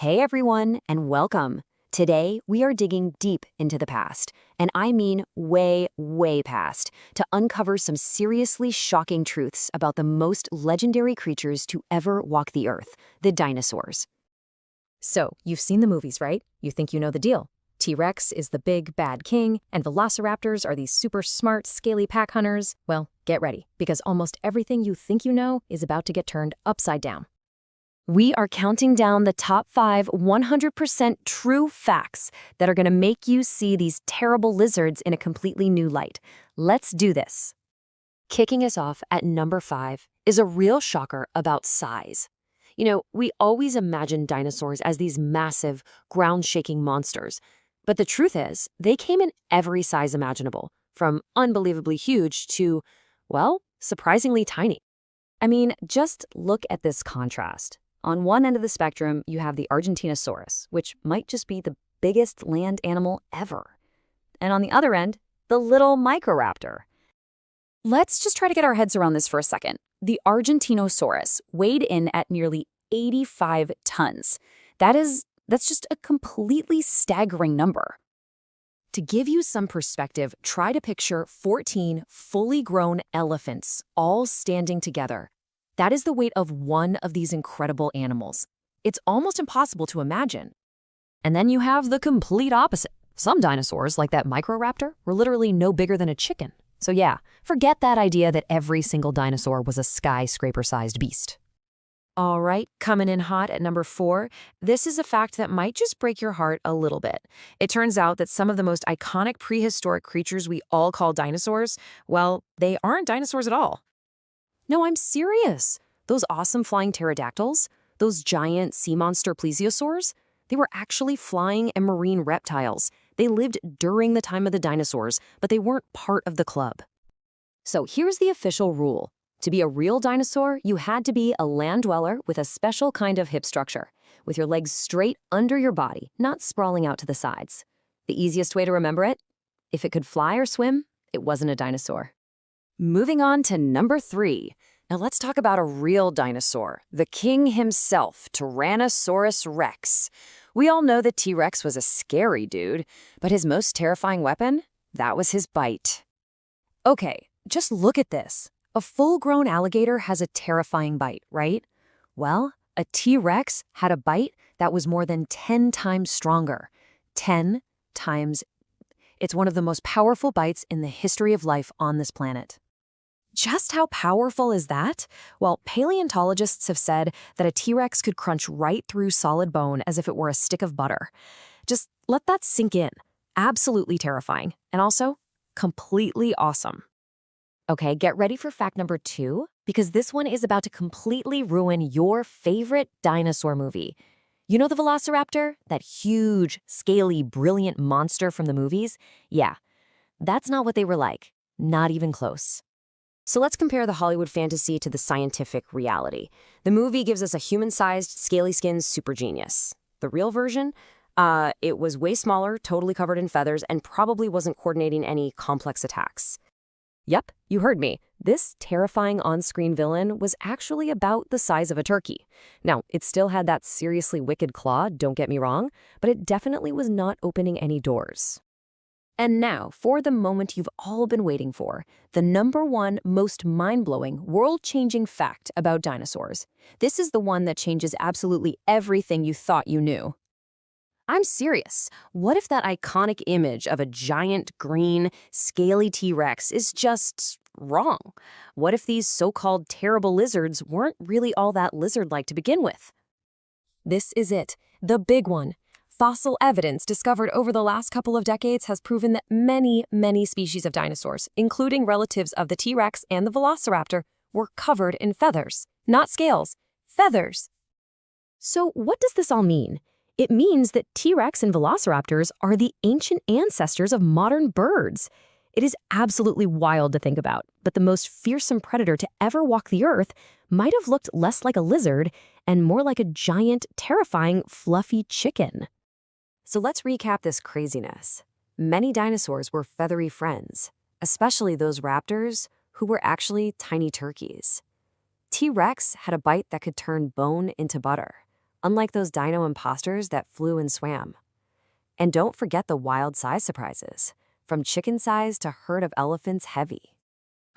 Hey everyone, and welcome. Today, we are digging deep into the past, and I mean way, way past, to uncover some seriously shocking truths about the most legendary creatures to ever walk the earth, the dinosaurs. So, you've seen the movies, right? You think you know the deal. T-Rex is the big, bad king, and velociraptors are these super smart, scaly pack hunters. Well, get ready, because almost everything you think you know is about to get turned upside down. We are counting down the top 5 100% true facts that are going to make you see these terrible lizards in a completely new light. Let's do this. Kicking us off at number 5 is a real shocker about size. You know, we always imagine dinosaurs as these massive, ground-shaking monsters. But the truth is, they came in every size imaginable, from unbelievably huge to, well, surprisingly tiny. I mean, just look at this contrast. On one end of the spectrum, you have the Argentinosaurus, which might just be the biggest land animal ever. And on the other end, the little Microraptor. Let's just try to get our heads around this for a second. The Argentinosaurus weighed in at nearly 85 tons. That's just a completely staggering number. To give you some perspective, try to picture 14 fully grown elephants all standing together. That is the weight of one of these incredible animals. It's almost impossible to imagine. And then you have the complete opposite. Some dinosaurs, like that Microraptor, were literally no bigger than a chicken. So yeah, forget that idea that every single dinosaur was a skyscraper-sized beast. All right, coming in hot at number 4, this is a fact that might just break your heart a little bit. It turns out that some of the most iconic prehistoric creatures we all call dinosaurs, well, they aren't dinosaurs at all. No, I'm serious. Those awesome flying pterodactyls, those giant sea monster plesiosaurs, they were actually flying and marine reptiles. They lived during the time of the dinosaurs, but they weren't part of the club. So here's the official rule. To be a real dinosaur, you had to be a land dweller with a special kind of hip structure, with your legs straight under your body, not sprawling out to the sides. The easiest way to remember it? If it could fly or swim, it wasn't a dinosaur. Moving on to number 3. Now let's talk about a real dinosaur, the king himself, Tyrannosaurus rex. We all know that T-Rex was a scary dude, but his most terrifying weapon? That was his bite. Okay, just look at this. A full-grown alligator has a terrifying bite, right? Well, a T-Rex had a bite that was more than 10 times stronger. 10 times. It's one of the most powerful bites in the history of life on this planet. Just how powerful is that? Well, paleontologists have said that a T-Rex could crunch right through solid bone as if it were a stick of butter. Just let that sink in. Absolutely terrifying. And also, completely awesome. Okay, get ready for fact number 2, because this one is about to completely ruin your favorite dinosaur movie. You know the Velociraptor? That huge, scaly, brilliant monster from the movies? Yeah, that's not what they were like. Not even close. So let's compare the Hollywood fantasy to the scientific reality. The movie gives us a human-sized, scaly-skinned super genius. The real version? It was way smaller, totally covered in feathers, and probably wasn't coordinating any complex attacks. Yep, you heard me. This terrifying on-screen villain was actually about the size of a turkey. Now, it still had that seriously wicked claw, don't get me wrong, but it definitely was not opening any doors. And now, for the moment you've all been waiting for, the number 1 most mind-blowing, world-changing fact about dinosaurs. This is the one that changes absolutely everything you thought you knew. I'm serious. What if that iconic image of a giant, green, scaly T-Rex is just wrong? What if these so-called terrible lizards weren't really all that lizard-like to begin with? This is it, the big one. Fossil evidence discovered over the last couple of decades has proven that many, many species of dinosaurs, including relatives of the T-Rex and the Velociraptor, were covered in feathers, not scales, feathers. So what does this all mean? It means that T-Rex and Velociraptors are the ancient ancestors of modern birds. It is absolutely wild to think about, but the most fearsome predator to ever walk the earth might have looked less like a lizard and more like a giant, terrifying, fluffy chicken. So let's recap this craziness. Many dinosaurs were feathery friends, especially those raptors who were actually tiny turkeys. T-Rex had a bite that could turn bone into butter, unlike those dino imposters that flew and swam. And don't forget the wild size surprises, from chicken size to herd of elephants heavy.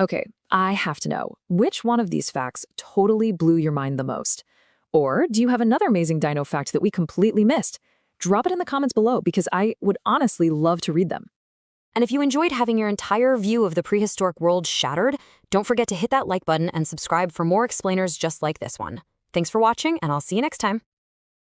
Okay, I have to know, which one of these facts totally blew your mind the most? Or do you have another amazing dino fact that we completely missed? Drop it in the comments below because I would honestly love to read them. And if you enjoyed having your entire view of the prehistoric world shattered, don't forget to hit that like button and subscribe for more explainers just like this one. Thanks for watching, and I'll see you next time.